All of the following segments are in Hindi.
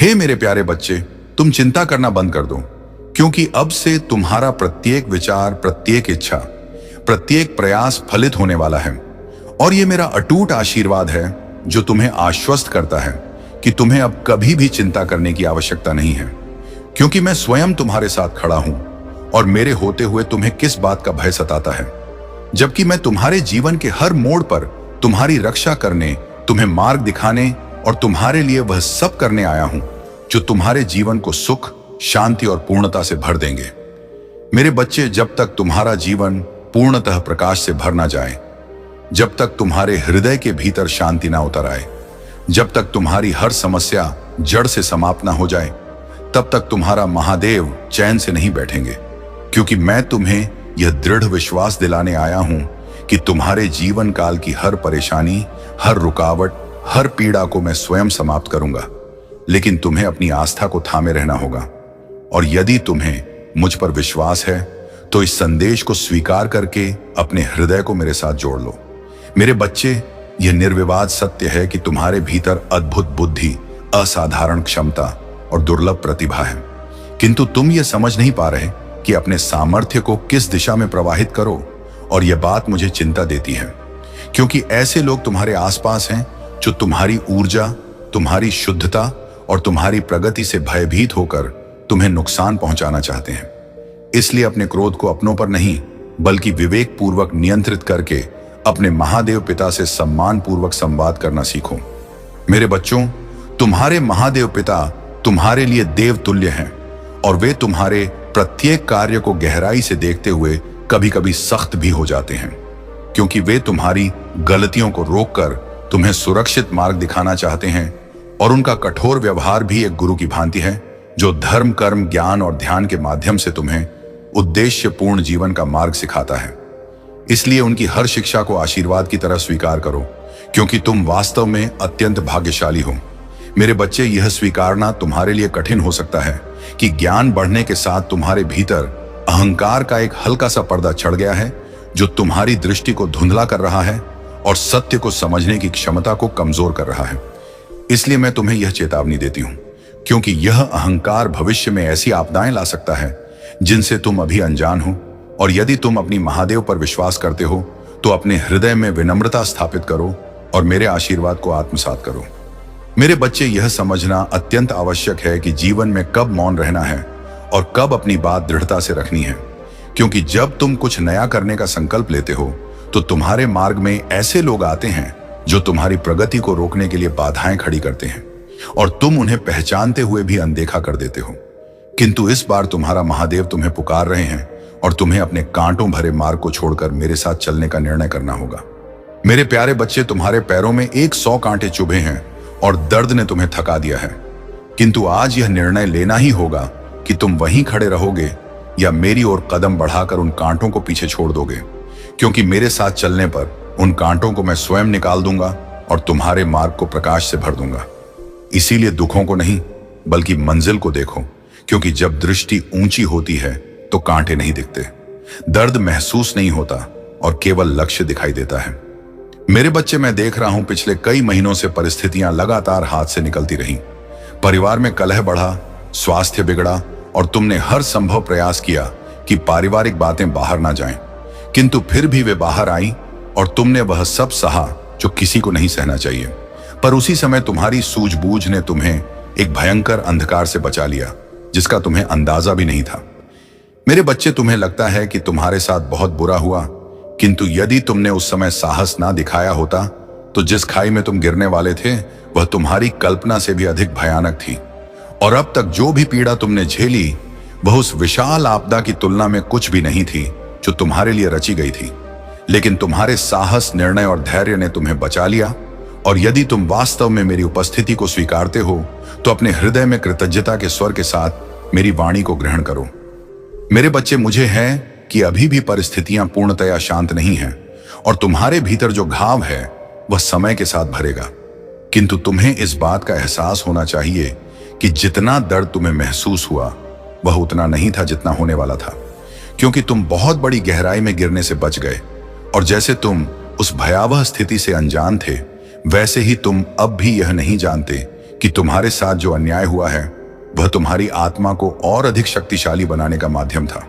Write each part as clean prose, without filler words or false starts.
हे मेरे प्यारे बच्चे, तुम चिंता करना बंद कर दो, क्योंकि अब से तुम्हारा प्रत्येक विचार, प्रत्येक इच्छा, प्रत्येक प्रयास फलित होने वाला है। और ये मेरा अटूट आशीर्वाद है जो तुम्हें आश्वस्त करता है कि तुम्हें अब कभी भी चिंता करने की आवश्यकता नहीं है, क्योंकि मैं स्वयं तुम्हारे साथ खड़ा हूं और मेरे होते हुए तुम्हें किस बात का भय सताता है, जबकि मैं तुम्हारे जीवन के हर मोड़ पर तुम्हारी रक्षा करने, तुम्हें मार्ग दिखाने और तुम्हारे लिए वह सब करने आया हूं जो तुम्हारे जीवन को सुख, शांति और पूर्णता से भर देंगे। मेरे बच्चे, जब तक तुम्हारा जीवन पूर्णतः प्रकाश से भर ना जाए, जब तक तुम्हारे हृदय के भीतर शांति ना उतर आए, जब तक तुम्हारी हर समस्या जड़ से समाप्त ना हो जाए, तब तक तुम्हारा महादेव चैन से नहीं बैठेंगे, क्योंकि मैं तुम्हें यह दृढ़ विश्वास दिलाने आया हूं कि तुम्हारे जीवन काल की हर परेशानी, हर रुकावट, हर पीड़ा को मैं स्वयं समाप्त करूंगा। लेकिन तुम्हें अपनी आस्था को थामे रहना होगा, और यदि तुम्हें मुझ पर विश्वास है तो इस संदेश को स्वीकार करके अपने हृदय को मेरे साथ जोड़ लो। मेरे बच्चे, यह निर्विवाद सत्य है कि तुम्हारे भीतर अद्भुत बुद्धि, असाधारण क्षमता और दुर्लभ प्रतिभा है, किंतु तुम यह समझ नहीं पा रहे कि अपने सामर्थ्य को किस दिशा में प्रवाहित करो। और यह बात मुझे चिंता देती है, क्योंकि ऐसे लोग तुम्हारे आसपास हैं जो तुम्हारी ऊर्जा, तुम्हारी शुद्धता और तुम्हारी प्रगति से भयभीत होकर तुम्हें नुकसान पहुंचाना चाहते हैं। इसलिए अपने क्रोध को अपनों पर नहीं, बल्कि विवेक पूर्वक नियंत्रित करके अपने महादेव पिता से सम्मान पूर्वक संवाद करना सीखो। मेरे बच्चों, तुम्हारे महादेव पिता तुम्हारे लिए देव तुल्य हैं, और वे तुम्हारे प्रत्येक कार्य को गहराई से देखते हुए कभी कभी सख्त भी हो जाते हैं, क्योंकि वे तुम्हारी गलतियों को रोककर तुम्हें सुरक्षित मार्ग दिखाना चाहते हैं। और उनका कठोर व्यवहार भी एक गुरु की भांति है, जो धर्म, कर्म, ज्ञान और ध्यान के माध्यम से तुम्हें उद्देश्यपूर्ण जीवन का मार्ग सिखाता है। इसलिए उनकी हर शिक्षा को आशीर्वाद की तरह स्वीकार करो, क्योंकि तुम वास्तव में अत्यंत भाग्यशाली हो। मेरे बच्चे, यह स्वीकारना तुम्हारे लिए कठिन हो सकता है कि ज्ञान बढ़ने के साथ तुम्हारे भीतर अहंकार का एक हल्का सा पर्दा चढ़ गया है, जो तुम्हारी दृष्टि को धुंधला कर रहा है और सत्य को समझने की क्षमता को कमजोर कर रहा है। इसलिए मैं तुम्हें यह चेतावनी देती हूं, क्योंकि यह अहंकार भविष्य में ऐसी आपदाएं ला सकता है जिनसे तुम अभी अनजान हो। और यदि तुम अपनी महादेव पर विश्वास करते हो तो अपने हृदय में विनम्रता स्थापित करो और मेरे आशीर्वाद को आत्मसात करो। मेरे बच्चे, यह समझना अत्यंत आवश्यक है कि जीवन में कब मौन रहना है और कब अपनी बात दृढ़ता से रखनी है, क्योंकि जब तुम कुछ नया करने का संकल्प लेते हो तो तुम्हारे मार्ग में ऐसे लोग आते हैं जो तुम्हारी प्रगति को रोकने के लिए बाधाएं खड़ी करते हैं, और तुम उन्हें पहचानते हुए भी अनदेखा कर देते हो। किंतु इस बार तुम्हारा महादेव तुम्हें पुकार रहे हैं और तुम्हें अपने कांटों भरे मार्ग को छोड़कर मेरे साथ चलने का निर्णय करना होगा। मेरे प्यारे बच्चे, तुम्हारे पैरों में 100 कांटे चुभे हैं और दर्द ने तुम्हें थका दिया है, किंतु आज यह निर्णय लेना ही होगा कि तुम वहीं खड़े रहोगे या मेरी ओर कदम बढ़ाकर उन कांटों को पीछे छोड़ दोगे, क्योंकि मेरे साथ चलने पर उन कांटों को मैं स्वयं निकाल दूंगा और तुम्हारे मार्ग को प्रकाश से भर दूंगा। इसीलिए दुखों को नहीं, बल्कि मंजिल को देखो, क्योंकि जब दृष्टि ऊंची होती है तो कांटे नहीं दिखते, दर्द महसूस नहीं होता और केवल लक्ष्य दिखाई देता है। मेरे बच्चे, मैं देख रहा हूं पिछले कई महीनों से परिस्थितियां लगातार हाथ से निकलती रहीं। परिवार में कलह बढ़ा, स्वास्थ्य बिगड़ा, और तुमने हर संभव प्रयास किया कि पारिवारिक बातें बाहर ना जाएं, किंतु फिर भी वे बाहर आईं और तुमने वह सब सहा जो किसी को नहीं सहना चाहिए। पर उसी समय तुम्हारी सूझबूझ ने तुम्हें एक भयंकर अंधकार से बचा लिया, जिसका तुम्हें अंदाजा भी नहीं था। मेरे बच्चे, तुम्हें लगता है कि तुम्हारे साथ बहुत बुरा हुआ, किंतु यदि तुमने उस समय साहस ना दिखाया होता तो जिस खाई में तुम गिरने वाले थे वह तुम्हारी कल्पना से भी अधिक भयानक थी। और अब तक जो भी पीड़ा तुमने झेली वह उस विशाल आपदा की तुलना में कुछ भी नहीं थी जो तुम्हारे लिए रची गई थी। लेकिन तुम्हारे साहस, निर्णय और धैर्य ने तुम्हें बचा लिया। और यदि तुम वास्तव में मेरी उपस्थिति को स्वीकारते हो तो अपने हृदय में कृतज्ञता के स्वर के साथ मेरी वाणी को ग्रहण करो। मेरे बच्चे, मुझे है कि अभी भी परिस्थितियां पूर्णतया शांत नहीं हैं और तुम्हारे भीतर जो घाव है वह समय के साथ भरेगा, किंतु तुम्हें इस बात का एहसास होना चाहिए कि जितना दर्द तुम्हें महसूस हुआ वह उतना नहीं था जितना होने वाला था, क्योंकि तुम बहुत बड़ी गहराई में गिरने से बच गए। और जैसे तुम उस भयावह स्थिति से अनजान थे, वैसे ही तुम अब भी यह नहीं जानते कि तुम्हारे साथ जो अन्याय हुआ है वह तुम्हारी आत्मा को और अधिक शक्तिशाली बनाने का माध्यम था।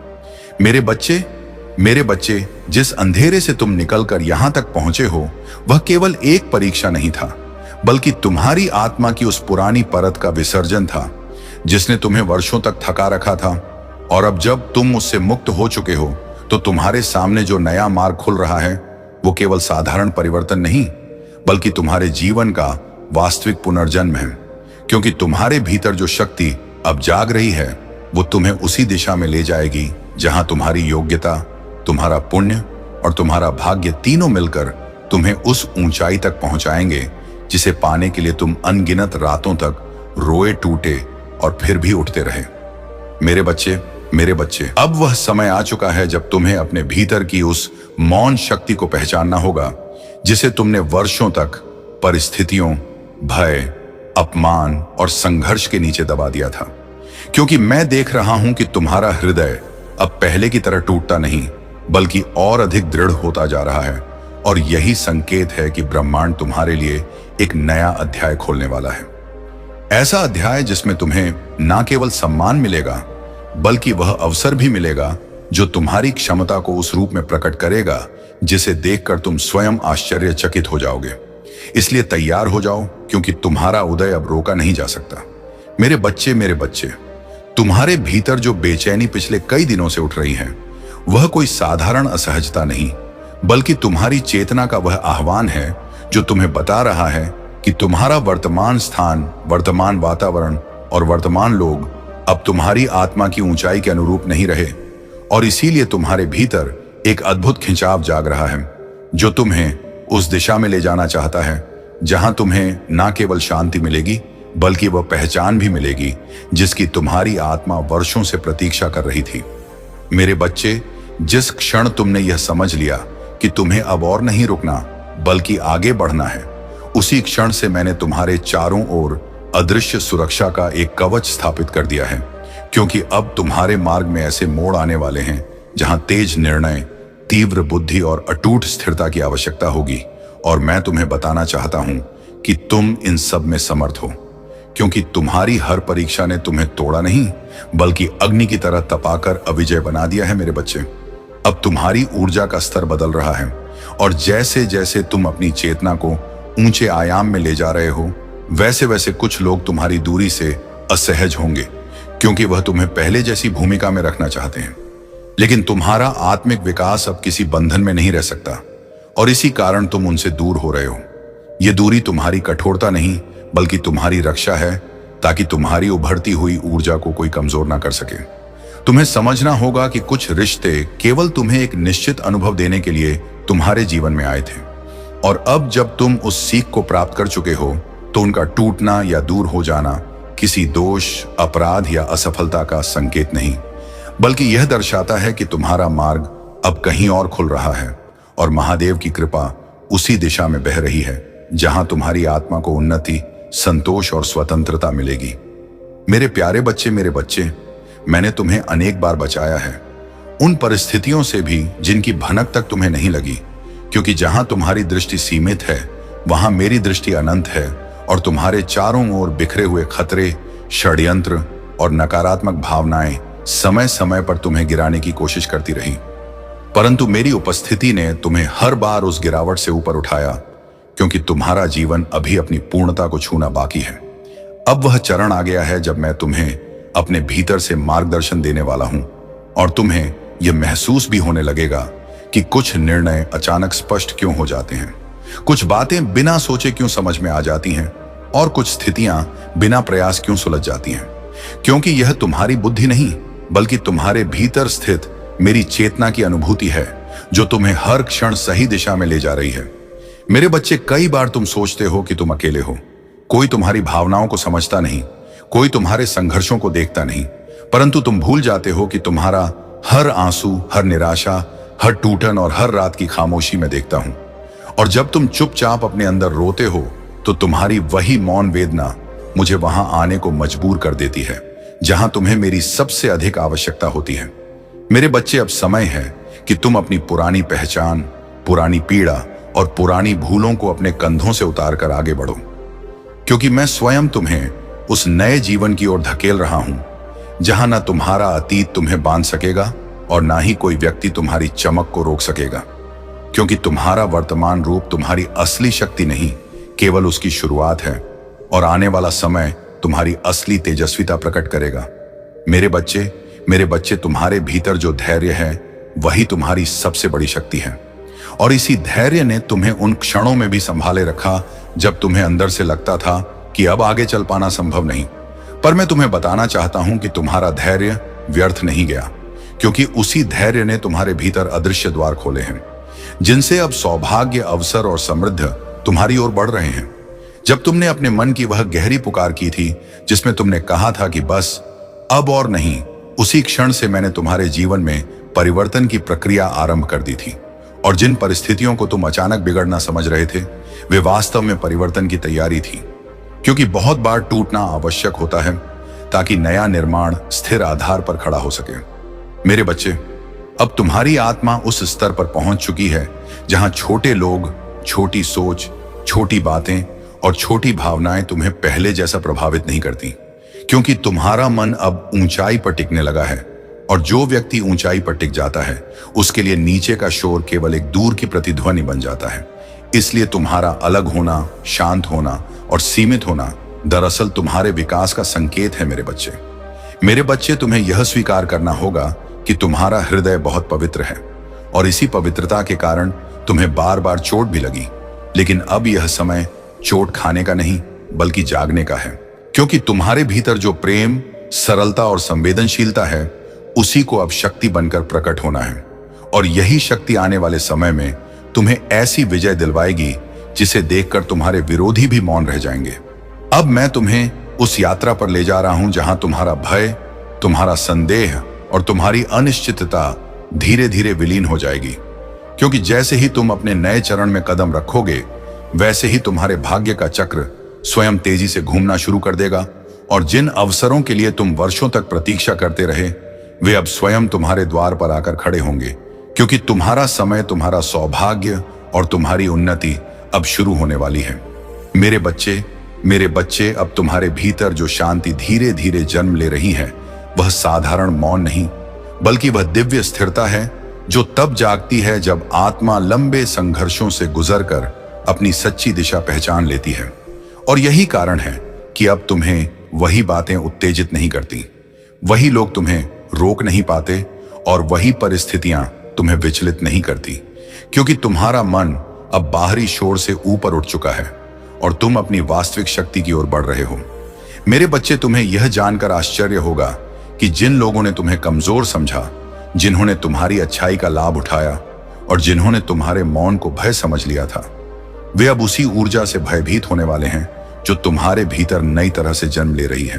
मेरे बच्चे, जिस अंधेरे से तुम निकलकर यहां तक पहुंचे हो वह केवल एक परीक्षा नहीं था, बल्कि तुम्हारी आत्मा की उस पुरानी परत का विसर्जन था जिसने तुम्हें वर्षों तक थका रखा था। और अब जब तुम उससे मुक्त हो चुके हो तो तुम्हारे सामने जो नया मार्ग खुल रहा है वो केवल साधारण परिवर्तन नहीं, बल्कि तुम्हारे जीवन का वास्तविक पुनर्जन्म है। क्योंकि तुम्हारे भीतर जो शक्ति अब जाग रही है वो तुम्हें उसी दिशा में ले जाएगी जहां तुम्हारी योग्यता, तुम्हारा पुण्य और तुम्हारा भाग्य तीनों मिलकर तुम्हें उस ऊंचाई तक पहुंचाएंगे जिसे पाने के लिए तुम अनगिनत रातों तक रोए टूटे और फिर भी उठते रहे। मेरे बच्चे, अब वह समय आ चुका है जब तुम्हें अपने भीतर की उस मौन शक्ति को पहचानना होगा जिसे तुमने वर्षों तक परिस्थितियों, भय, अपमान और संघर्ष के नीचे दबा दिया था। क्योंकि मैं देख रहा हूं कि तुम्हारा हृदय अब पहले की तरह टूटता नहीं बल्कि और अधिक दृढ़ होता जा रहा है। और यही संकेत है कि ब्रह्मांड तुम्हारे लिए एक नया अध्याय खोलने वाला है। ऐसा अध्याय जिसमें तुम्हें ना केवल सम्मान मिलेगा बल्कि वह अवसर भी मिलेगा जो तुम्हारी क्षमता को उस रूप में प्रकट करेगा जिसे देखकर तुम स्वयं आश्चर्यचकित हो जाओगे। इसलिए तैयार हो जाओ, क्योंकि तुम्हारा उदय अब रोका नहीं जा सकता। मेरे बच्चे, तुम्हारे भीतर जो बेचैनी पिछले कई दिनों से उठ रही है वह कोई साधारण असहजता नहीं, बल्कि तुम्हारी चेतना का वह आह्वान है जो तुम्हें बता रहा है कि तुम्हारा वर्तमान स्थान, वर्तमान वातावरण और वर्तमान लोग अब तुम्हारी आत्मा की ऊंचाई के अनुरूप नहीं रहे। और इसीलिए तुम्हारे भीतर एक अद्भुत खिंचाव जाग रहा है जो तुम्हें उस दिशा में ले जाना चाहता है जहां तुम्हें ना केवल शांति मिलेगी बल्कि वह पहचान भी मिलेगी जिसकी तुम्हारी आत्मा वर्षों से प्रतीक्षा कर रही थी। मेरे बच्चे, जिस क्षण तुमने यह समझ लिया कि तुम्हें अब और नहीं रुकना बल्कि आगे बढ़ना है, उसी क्षण से मैंने तुम्हारे चारों ओर अदृश्य सुरक्षा का एक कवच स्थापित कर दिया है। क्योंकि अब तुम्हारे मार्ग में ऐसे मोड़ आने वाले हैं जहां तेज निर्णय, तीव्र बुद्धि और अटूट स्थिरता की आवश्यकता होगी। और मैं तुम्हें बताना चाहता हूं कि तुम इन सब में समर्थ हो, क्योंकि तुम्हारी हर परीक्षा ने तुम्हें तोड़ा नहीं बल्कि अग्नि की तरह तपाकर अविजय बना दिया है। मेरे बच्चे, अब तुम्हारी ऊर्जा का स्तर बदल रहा है और जैसे जैसे तुम अपनी चेतना को ऊंचे आयाम में ले जा रहे हो वैसे वैसे कुछ लोग तुम्हारी दूरी से असहज होंगे, क्योंकि वह तुम्हें पहले जैसी भूमिका में रखना चाहते हैं। लेकिन तुम्हारा आत्मिक विकास अब किसी बंधन में नहीं रह सकता और इसी कारण तुम उनसे दूर हो रहे हो। यह दूरी तुम्हारी कठोरता नहीं बल्कि तुम्हारी रक्षा है, ताकि तुम्हारी उभरती हुई ऊर्जा को कोई कमजोर ना कर सके। तुम्हें समझना होगा कि कुछ रिश्ते केवल तुम्हें एक निश्चित अनुभव देने के लिए तुम्हारे जीवन में आए थे, और अब जब तुम उस सीख को प्राप्त कर चुके हो तो उनका टूटना या दूर हो जाना किसी दोष, अपराध या असफलता का संकेत नहीं, बल्कि यह दर्शाता है कि तुम्हारा मार्ग अब कहीं और खुल रहा है और महादेव की कृपा उसी दिशा में बह रही है जहां तुम्हारी आत्मा को उन्नति, संतोष और स्वतंत्रता मिलेगी। मेरे प्यारे बच्चे, मैंने तुम्हें अनेक बार बचाया है, उन परिस्थितियों से भी जिनकी भनक तक तुम्हें नहीं लगी, क्योंकि जहां तुम्हारी दृष्टि सीमित है वहां मेरी दृष्टि अनंत है और तुम्हारे चारों ओर बिखरे हुए खतरे, षड्यंत्र और नकारात्मक भावनाएं समय समय पर तुम्हें गिराने की कोशिश करती रही, परंतु मेरी उपस्थिति ने तुम्हें हर बार उस गिरावट से ऊपर उठाया, क्योंकि तुम्हारा जीवन अभी अपनी पूर्णता को छूना बाकी है। अब वह चरण आ गया है जब मैं तुम्हें अपने भीतर से मार्गदर्शन देने वाला हूं और तुम्हें यह महसूस भी होने लगेगा कि कुछ निर्णय अचानक स्पष्ट क्यों हो जाते हैं, कुछ बातें बिना सोचे क्यों समझ में आ जाती हैं और कुछ स्थितियां बिना प्रयास क्यों सुलझ जाती हैं। क्योंकि यह तुम्हारी बुद्धि नहीं बल्कि तुम्हारे भीतर स्थित मेरी चेतना की अनुभूति है जो तुम्हें हर क्षण सही दिशा में ले जा रही है। मेरे बच्चे, कई बार तुम सोचते हो कि तुम अकेले हो, कोई तुम्हारी भावनाओं को समझता नहीं, कोई तुम्हारे संघर्षों को देखता नहीं, परंतु तुम भूल जाते हो कि तुम्हारा हर आंसू, हर निराशा, हर टूटन और हर रात की खामोशी में देखता हूं। और जब तुम चुपचाप अपने अंदर रोते हो तो तुम्हारी वही मौन वेदना मुझे वहां आने को मजबूर कर देती है जहां तुम्हें मेरी सबसे अधिक आवश्यकता होती है। मेरे बच्चे, अब समय है कि तुम अपनी पुरानी पहचान, पुरानी पीड़ा और पुरानी भूलों को अपने कंधों से उतार कर आगे बढ़ो। क्योंकि मैं स्वयं तुम्हें उस नए जीवन की ओर धकेल रहा हूं जहां ना तुम्हारा अतीत तुम्हें बांध सकेगा और ना ही कोई व्यक्ति तुम्हारी चमक को रोक सकेगा। क्योंकि तुम्हारा वर्तमान रूप तुम्हारी असली शक्ति नहीं, केवल उसकी शुरुआत है, और आने वाला समय तुम्हारी असली तेजस्विता प्रकट करेगा। मेरे बच्चे, तुम्हारे भीतर जो धैर्य है वही तुम्हारी सबसे बड़ी शक्ति है। और इसी धैर्य ने तुम्हें उन क्षणों में भी संभाले रखा जब तुम्हें अंदर से लगता था कि अब आगे चल पाना संभव नहीं। पर मैं तुम्हें बताना चाहता हूं कि तुम्हारा धैर्य व्यर्थ नहीं गया, क्योंकि उसी धैर्य ने तुम्हारे भीतर अदृश्य द्वार खोले हैं, जिनसे अब सौभाग्य, अवसर और समृद्धि तुम्हारी ओर बढ़ रहे हैं। जब तुमने अपने मन की वह गहरी पुकार की थी जिसमें तुमने कहा था कि बस अब और नहीं, उसी क्षण से मैंने तुम्हारे जीवन में परिवर्तन की प्रक्रिया आरंभ कर दी थी। और जिन परिस्थितियों को तुम अचानक बिगड़ना समझ रहे थे, वे वास्तव में परिवर्तन की तैयारी थी। क्योंकि बहुत बार टूटना आवश्यक होता है ताकि नया निर्माण स्थिर आधार पर खड़ा हो सके। मेरे बच्चे, अब तुम्हारी आत्मा उस स्तर पर पहुंच चुकी है जहां छोटे लोग, छोटी सोच, छोटी बातें और छोटी भावनाएं तुम्हें पहले जैसा प्रभावित नहीं करती। क्योंकि तुम्हारा मन अब ऊंचाई पर टिकने लगा है, और जो व्यक्ति ऊंचाई पर टिक जाता है उसके लिए नीचे का शोर केवल एक दूर की प्रतिध्वनि बन जाता है। इसलिए तुम्हारा अलग होना, शांत होना और सीमित होना दरअसल तुम्हारे विकास का संकेत है। मेरे बच्चे, तुम्हें यह स्वीकार करना होगा कि तुम्हारा हृदय बहुत पवित्र है, और इसी पवित्रता के कारण तुम्हें बार बार चोट भी लगी। लेकिन अब यह समय चोट खाने का नहीं बल्कि जागने का है। क्योंकि तुम्हारे भीतर जो प्रेम, सरलता और संवेदनशीलता है, उसी को अब शक्ति बनकर प्रकट होना है। और यही शक्ति आने वाले समय में तुम्हें ऐसी विजय दिलवाएगी जिसे देखकर तुम्हारे विरोधी भी मौन रह जाएंगे। अब मैं तुम्हें उस यात्रा पर ले जा रहा हूं जहां तुम्हारा भय, तुम्हारा संदेह और तुम्हारी अनिश्चितता धीरे धीरे विलीन हो जाएगी। क्योंकि जैसे ही तुम अपने नए चरण में कदम रखोगे, वैसे ही तुम्हारे भाग्य का चक्र स्वयं तेजी से घूमना शुरू कर देगा, और जिन अवसरों के लिए तुम वर्षों तक प्रतीक्षा करते रहे, वे अब स्वयं तुम्हारे द्वार पर आकर खड़े होंगे। क्योंकि तुम्हारा समय, तुम्हारा सौभाग्य और तुम्हारी उन्नति अब शुरू होने वाली है। मेरे बच्चे, अब तुम्हारे भीतर जो शांति धीरे धीरे जन्म ले रही है, वह साधारण मौन नहीं बल्कि वह दिव्य स्थिरता है जो तब जागती है जब आत्मा लंबे संघर्षों से गुजरकर अपनी सच्ची दिशा पहचान लेती है। और यही कारण है कि अब तुम्हें वही बातें उत्तेजित नहीं करती, वही लोग तुम्हें रोक नहीं पाते, और वही परिस्थितियां तुम्हें विचलित नहीं करती। क्योंकि तुम्हारा मन अब बाहरी शोर से ऊपर उठ चुका है और तुम अपनी वास्तविक शक्ति की ओर बढ़ रहे हो। मेरे बच्चे, तुम्हें यह जानकर आश्चर्य होगा कि जिन लोगों ने तुम्हें कमजोर समझा, जिन्होंने तुम्हारी अच्छाई का लाभ उठाया और जिन्होंने तुम्हारे मौन को भय समझ लिया था, वे अब उसी ऊर्जा से भयभीत होने वाले हैं जो तुम्हारे भीतर नई तरह से जन्म ले रही है।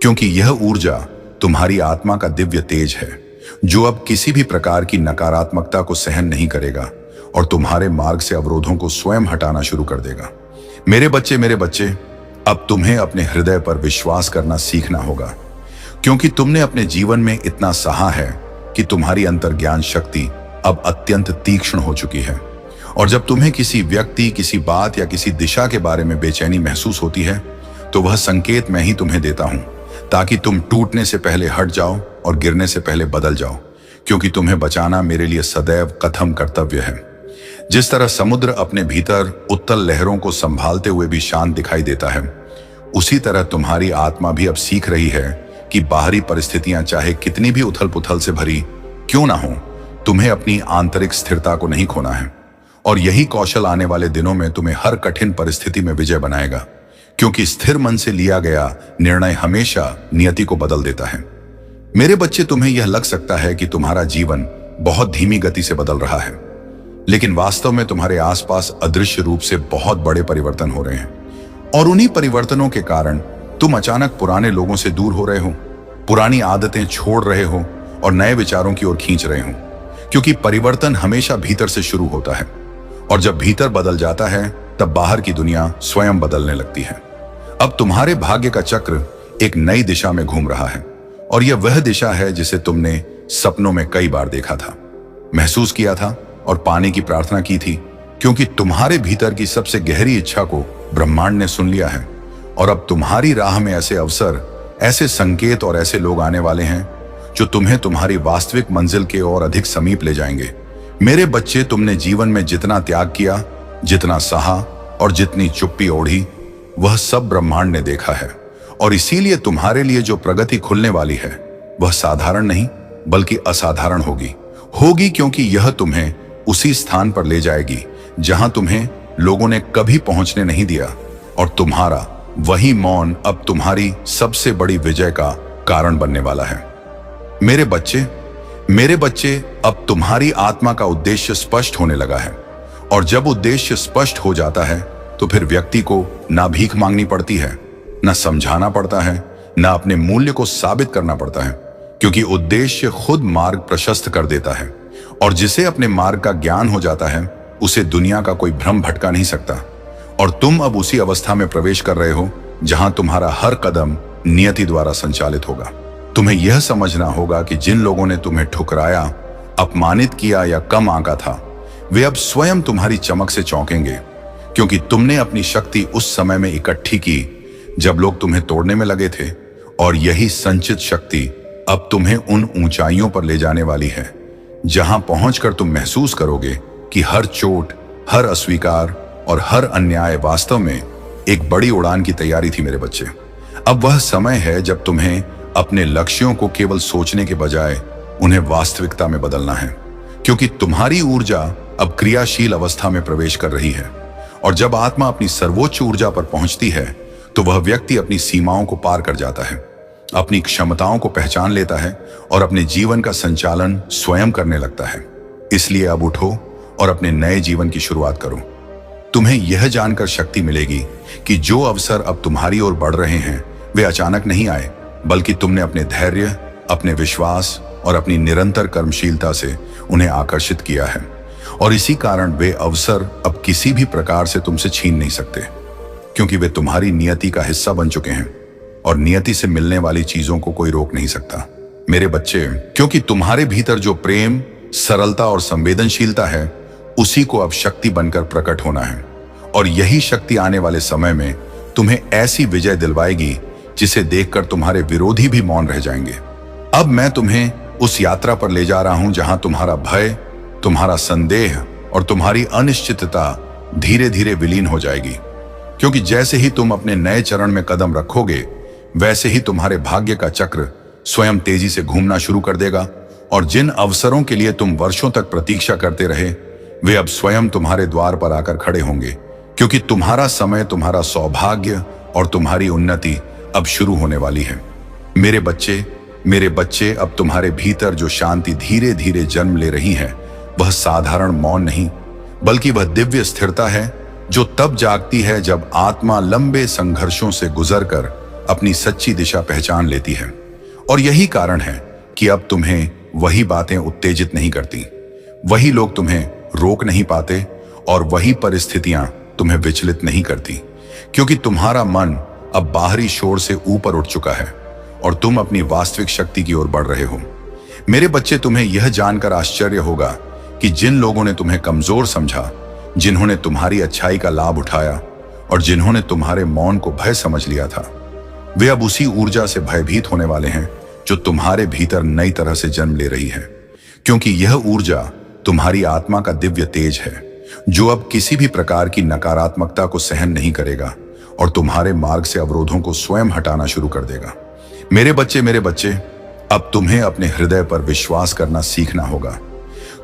क्योंकि यह ऊर्जा तुम्हारी आत्मा का दिव्य तेज है जो अब किसी भी प्रकार की नकारात्मकता को सहन नहीं करेगा और तुम्हारे मार्ग से अवरोधों को स्वयं हटाना शुरू कर देगा। मेरे बच्चे, अब तुम्हें अपने हृदय पर विश्वास करना सीखना होगा। क्योंकि तुमने अपने जीवन में इतना सहा है कि तुम्हारी अंतर्ज्ञान शक्ति अब अत्यंत तीक्ष्ण हो चुकी है। और जब तुम्हें किसी व्यक्ति, किसी बात या किसी दिशा के बारे में बेचैनी महसूस होती है, तो वह संकेत मैं ही तुम्हें देता हूं, ताकि तुम टूटने से पहले हट जाओ और गिरने से पहले बदल जाओ। क्योंकि तुम्हें बचाना मेरे लिए सदैव कथम कर्तव्य है। जिस तरह समुद्र अपने भीतर उत्तल लहरों को संभालते हुए भी शांत दिखाई देता है, उसी तरह तुम्हारी आत्मा भी अब सीख रही है कि बाहरी परिस्थितियां चाहे कितनी भी उथल पुथल से भरी क्यों ना हो, तुम्हें अपनी आंतरिक स्थिरता को नहीं खोना है। और यही कौशल आने वाले दिनों में तुम्हें हर कठिन परिस्थिति में विजय बनाएगा। क्योंकि स्थिर मन से लिया गया निर्णय हमेशा नियति को बदल देता है। मेरे बच्चे, तुम्हें यह लग सकता है कि तुम्हारा जीवन बहुत धीमी गति से बदल रहा है, लेकिन वास्तव में तुम्हारे आसपास अदृश्य रूप से बहुत बड़े परिवर्तन हो रहे हैं। और उन्हीं परिवर्तनों के कारण तुम अचानक पुराने लोगों से दूर हो रहे हो, पुरानी आदतें छोड़ रहे हो और नए विचारों की ओर खींच रहे हो। क्योंकि परिवर्तन हमेशा भीतर से शुरू होता है, और जब भीतर बदल जाता है तब बाहर की दुनिया स्वयं बदलने लगती है। अब तुम्हारे भाग्य का चक्र एक नई दिशा में घूम रहा है, और यह वह दिशा है जिसे तुमने सपनों में कई बार देखा था, महसूस किया था और पाने की प्रार्थना की थी। क्योंकि तुम्हारे भीतर की सबसे गहरी इच्छा को ब्रह्मांड ने सुन लिया है, और अब तुम्हारी राह में ऐसे अवसर, ऐसे संकेत और ऐसे लोग आने वाले हैं जो तुम्हें तुम्हारी वास्तविक मंजिल के और अधिक समीप ले जाएंगे। मेरे बच्चे, तुमने जीवन में जितना त्याग किया, जितना सहा और जितनी चुप्पी ओढ़ी, वह सब ब्रह्मांड ने देखा है। और इसीलिए तुम्हारे लिए जो प्रगति खुलने वाली है वह साधारण नहीं बल्कि असाधारण होगी क्योंकि यह तुम्हें उसी स्थान पर ले जाएगी जहां तुम्हें लोगों ने कभी पहुंचने नहीं दिया। और तुम्हारा वही मौन अब तुम्हारी सबसे बड़ी विजय का कारण बनने वाला है। मेरे बच्चे, अब तुम्हारी आत्मा का उद्देश्य स्पष्ट होने लगा है। और जब उद्देश्य स्पष्ट हो जाता है तो फिर व्यक्ति को ना भीख मांगनी पड़ती है, ना समझाना पड़ता है, ना अपने मूल्य को साबित करना पड़ता है, क्योंकि उद्देश्य खुद मार्ग प्रशस्त कर देता है। और जिसे अपने मार्ग का ज्ञान हो जाता है उसे दुनिया का कोई भ्रम भटका नहीं सकता। और तुम अब उसी अवस्था में प्रवेश कर रहे हो जहां तुम्हारा हर कदम नियति द्वारा संचालित होगा। तुम्हें यह समझना होगा कि जिन लोगों ने तुम्हें ठुकराया, अपमानित किया या कम आंका था, वे अब स्वयं तुम्हारी चमक से चौंकेंगे, क्योंकि तुमने अपनी शक्ति उस समय में इकट्ठी की जब लोग तुम्हें तोड़ने में लगे थे। और यही संचित शक्ति अब तुम्हें उन ऊंचाइयों पर ले जाने वाली है जहां पहुंचकर तुम महसूस करोगे कि हर चोट, हर अस्वीकार और हर अन्याय वास्तव में एक बड़ी उड़ान की तैयारी थी। मेरे बच्चे, अब वह समय है जब तुम्हें अपने लक्ष्यों को केवल सोचने के बजाय उन्हें वास्तविकता में बदलना है, क्योंकि तुम्हारी ऊर्जा अब क्रियाशील अवस्था में प्रवेश कर रही है। और जब आत्मा अपनी सर्वोच्च ऊर्जा पर पहुंचती है तो वह व्यक्ति अपनी सीमाओं को पार कर जाता है, अपनी क्षमताओं को पहचान लेता है और अपने जीवन का संचालन स्वयं करने लगता है। इसलिए अब उठो और अपने नए जीवन की शुरुआत करो। तुम्हें यह जानकर शक्ति मिलेगी कि जो अवसर अब तुम्हारी ओर बढ़ रहे हैं वे अचानक नहीं आए, बल्कि तुमने अपने धैर्य, अपने विश्वास और अपनी निरंतर कर्मशीलता से उन्हें आकर्षित किया है। और इसी कारण वे अवसर अब किसी भी प्रकार से तुमसे छीन नहीं सकते, क्योंकि वे तुम्हारी नियति का हिस्सा बन चुके हैं और नियति से मिलने वाली चीजों को कोई रोक नहीं सकता। मेरे बच्चे, क्योंकि तुम्हारे भीतर जो प्रेम, सरलता और संवेदनशीलता है उसी को अब शक्ति बनकर प्रकट होना है। और यही शक्ति आने वाले समय में तुम्हें ऐसी विजय दिलवाएगी जिसे देखकर तुम्हारे विरोधी भी मौन रह जाएंगे। अब मैं तुम्हें उस यात्रा पर ले जा रहा हूं जहां तुम्हारा भय, तुम्हारा संदेह और तुम्हारी अनिश्चितता धीरे धीरे विलीन हो जाएगी, क्योंकि जैसे ही तुम अपने नए चरण में कदम रखोगे वैसे ही तुम्हारे भाग्य का चक्र स्वयं तेजी से घूमना शुरू कर देगा। और जिन अवसरों के लिए तुम वर्षों तक प्रतीक्षा करते रहे वे अब स्वयं तुम्हारे द्वार पर आकर खड़े होंगे, क्योंकि तुम्हारा समय, तुम्हारा सौभाग्य और तुम्हारी उन्नति अब शुरू होने वाली है। मेरे बच्चे, अब तुम्हारे भीतर जो शांति धीरे धीरे जन्म ले रही है वह साधारण मौन नहीं बल्कि वह दिव्य स्थिरता है जो तब जागती है जब आत्मा लंबे संघर्षों से गुजरकर अपनी सच्ची दिशा पहचान लेती है। और यही कारण है कि अब तुम्हें वही बातें उत्तेजित नहीं करती, वही लोग तुम्हें रोक नहीं पाते और वही परिस्थितियां तुम्हें विचलित नहीं करती, क्योंकि तुम्हारा मन अब बाहरी शोर से ऊपर उठ चुका है और तुम अपनी वास्तविक शक्ति की ओर बढ़ रहे हो। मेरे बच्चे, तुम्हें यह जानकर आश्चर्य होगा कि जिन लोगों ने तुम्हें कमजोर समझा, जिन्होंने तुम्हारी अच्छाई का लाभ उठाया और जिन्होंने तुम्हारे मौन को भय समझ लिया था, वे अब उसी ऊर्जा से भयभीत होने वाले हैं जो तुम्हारे भीतर नई तरह से जन्म ले रही है, क्योंकि यह ऊर्जा तुम्हारी आत्मा का दिव्य तेज है जो अब किसी भी प्रकार की नकारात्मकता को सहन नहीं करेगा और तुम्हारे मार्ग से अवरोधों को स्वयं हटाना शुरू कर देगा। मेरे बच्चे, अब तुम्हें अपने हृदय पर विश्वास करना सीखना होगा,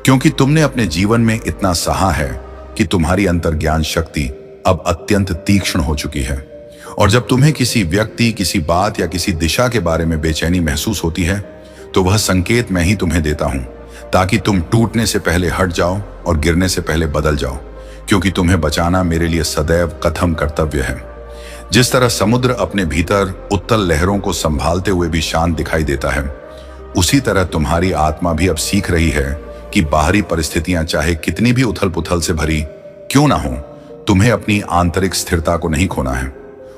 क्योंकि तुमने अपने जीवन में इतना सहा है कि तुम्हारी अंतर्ज्ञान शक्ति अब अत्यंत तीक्ष्ण हो चुकी है। और जब तुम्हें किसी व्यक्ति, किसी बात या किसी दिशा के बारे में बेचैनी महसूस होती है तो वह संकेत मैं ही तुम्हें देता हूं, ताकि तुम टूटने से पहले हट जाओ और गिरने से पहले बदल जाओ, क्योंकि तुम्हें बचाना मेरे लिए सदैव कथम कर्तव्य है। जिस तरह समुद्र अपने भीतर उत्तल लहरों को संभालते हुए भी शांत दिखाई देता है, उसी तरह तुम्हारी आत्मा भी अब सीख रही है कि बाहरी परिस्थितियां चाहे कितनी भी उथल पुथल से भरी क्यों ना हो, तुम्हें अपनी आंतरिक स्थिरता को नहीं खोना है।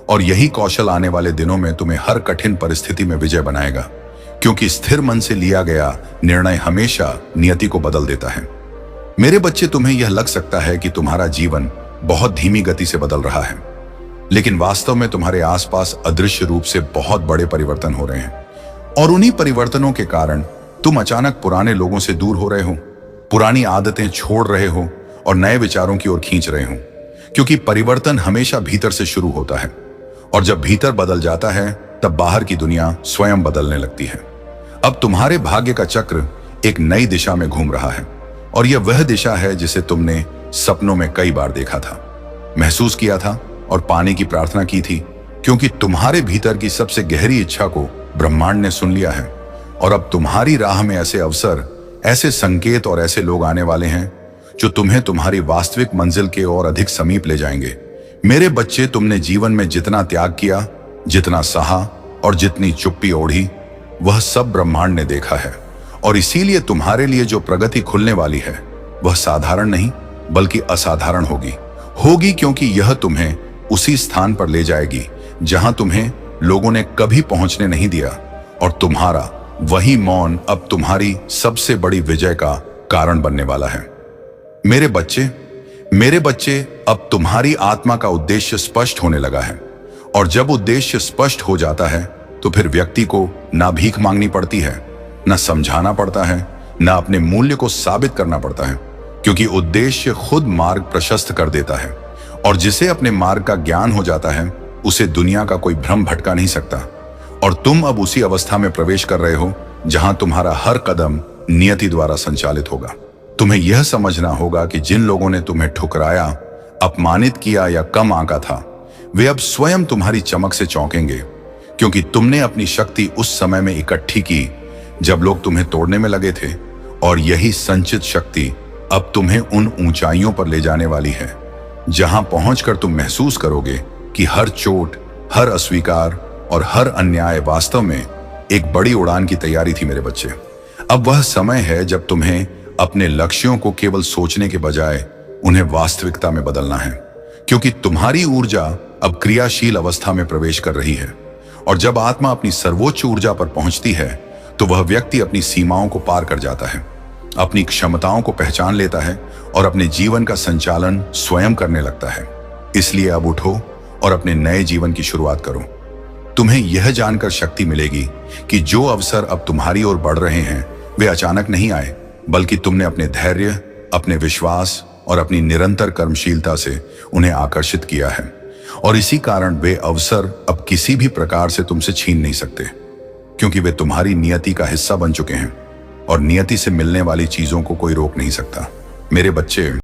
और यही कौशल आने वाले दिनों में तुम्हें हर कठिन परिस्थिति में विजय बनाएगा, क्योंकि स्थिर मन से लिया गया निर्णय हमेशा नियति को बदल देता है। मेरे बच्चे, तुम्हें यह लग सकता है कि तुम्हारा जीवन बहुत धीमी गति से बदल रहा है, लेकिन वास्तव में तुम्हारे आसपास अदृश्य रूप से बहुत बड़े परिवर्तन हो रहे हैं। और उन्हीं परिवर्तनों के कारण तुम अचानक पुराने लोगों से दूर हो रहे हो, पुरानी आदतें छोड़ रहे हो और नए विचारों की ओर खींच रहे हो। क्योंकि परिवर्तन हमेशा भीतर से शुरू होता है, और जब भीतर बदल जाता है तब बाहर की दुनिया स्वयं बदलने लगती है। अब तुम्हारे भाग्य का चक्र एक नई दिशा में घूम रहा है, और यह वह दिशा है जिसे तुमने सपनों में कई बार देखा था, महसूस किया था और पाने की प्रार्थना की थी। क्योंकि तुम्हारे भीतर की सबसे गहरी इच्छा को ब्रह्मांड ने सुन लिया है, और अब तुम्हारी राह में ऐसे अवसर, ऐसे संकेत और ऐसे लोग आने वाले हैं जो तुम्हें तुम्हारी वास्तविक मंजिल के और अधिक समीप ले जाएंगे। मेरे बच्चे, तुमने जीवन में जितना त्याग किया, जितना सहा और जितनी चुप्पी ओढ़ी, वह सब ब्रह्मांड ने देखा है। और इसीलिए तुम्हारे लिए जो प्रगति खुलने वाली है वह साधारण नहीं बल्कि असाधारण होगी क्योंकि यह तुम्हें उसी स्थान पर ले जाएगी जहां तुम्हें लोगों ने कभी पहुंचने नहीं दिया, और तुम्हारा वही मौन अब तुम्हारी सबसे बड़ी विजय का कारण बनने वाला है। मेरे बच्चे, अब तुम्हारी आत्मा का उद्देश्य स्पष्ट होने लगा है, और जब उद्देश्य स्पष्ट हो जाता है तो फिर व्यक्ति को ना भीख मांगनी पड़ती है, ना समझाना पड़ता है, ना अपने मूल्य को साबित करना पड़ता है, क्योंकि उद्देश्य खुद मार्ग प्रशस्त कर देता है। और जिसे अपने मार्ग का ज्ञान हो जाता है उसे दुनिया का कोई भ्रम भटका नहीं सकता। और तुम अब उसी अवस्था में प्रवेश कर रहे हो जहां तुम्हारा हर कदम नियति द्वारा संचालित होगा। तुम्हें यह समझना होगा कि जिन लोगों ने तुम्हें ठुकराया, अपमानित किया या कम आंका था, वे अब स्वयं तुम्हारी चमक से चौंकेंगे, क्योंकि तुमने अपनी शक्ति उस समय में इकट्ठी की जब लोग तुम्हें तोड़ने में लगे थे, और यही संचित शक्ति अब तुम्हें उन ऊंचाइयों पर ले जाने वाली है जहां पहुंचकर तुम महसूस करोगे कि हर चोट, हर अस्वीकार और हर अन्याय वास्तव में एक बड़ी उड़ान की तैयारी थी। मेरे बच्चे, अब वह समय है जब तुम्हें अपने लक्ष्यों को केवल सोचने के बजाय उन्हें वास्तविकता में बदलना है, क्योंकि तुम्हारी ऊर्जा अब क्रियाशील अवस्था में प्रवेश कर रही है। और जब आत्मा अपनी सर्वोच्च ऊर्जा पर पहुंचती है तो वह व्यक्ति अपनी सीमाओं को पार कर जाता है, अपनी क्षमताओं को पहचान लेता है और अपने जीवन का संचालन स्वयं करने लगता है। इसलिए अब उठो और अपने नए जीवन की शुरुआत करो। तुम्हें यह जानकर शक्ति मिलेगी कि जो अवसर अब तुम्हारी ओर बढ़ रहे हैं वे अचानक नहीं आए, बल्कि तुमने अपने धैर्य, अपने विश्वास और अपनी निरंतर कर्मशीलता से उन्हें आकर्षित किया है। और इसी कारण वे अवसर अब किसी भी प्रकार से तुमसे छीन नहीं सकते, क्योंकि वे तुम्हारी नियति का हिस्सा बन चुके हैं, और नियति से मिलने वाली चीजों को कोई रोक नहीं सकता। मेरे बच्चे,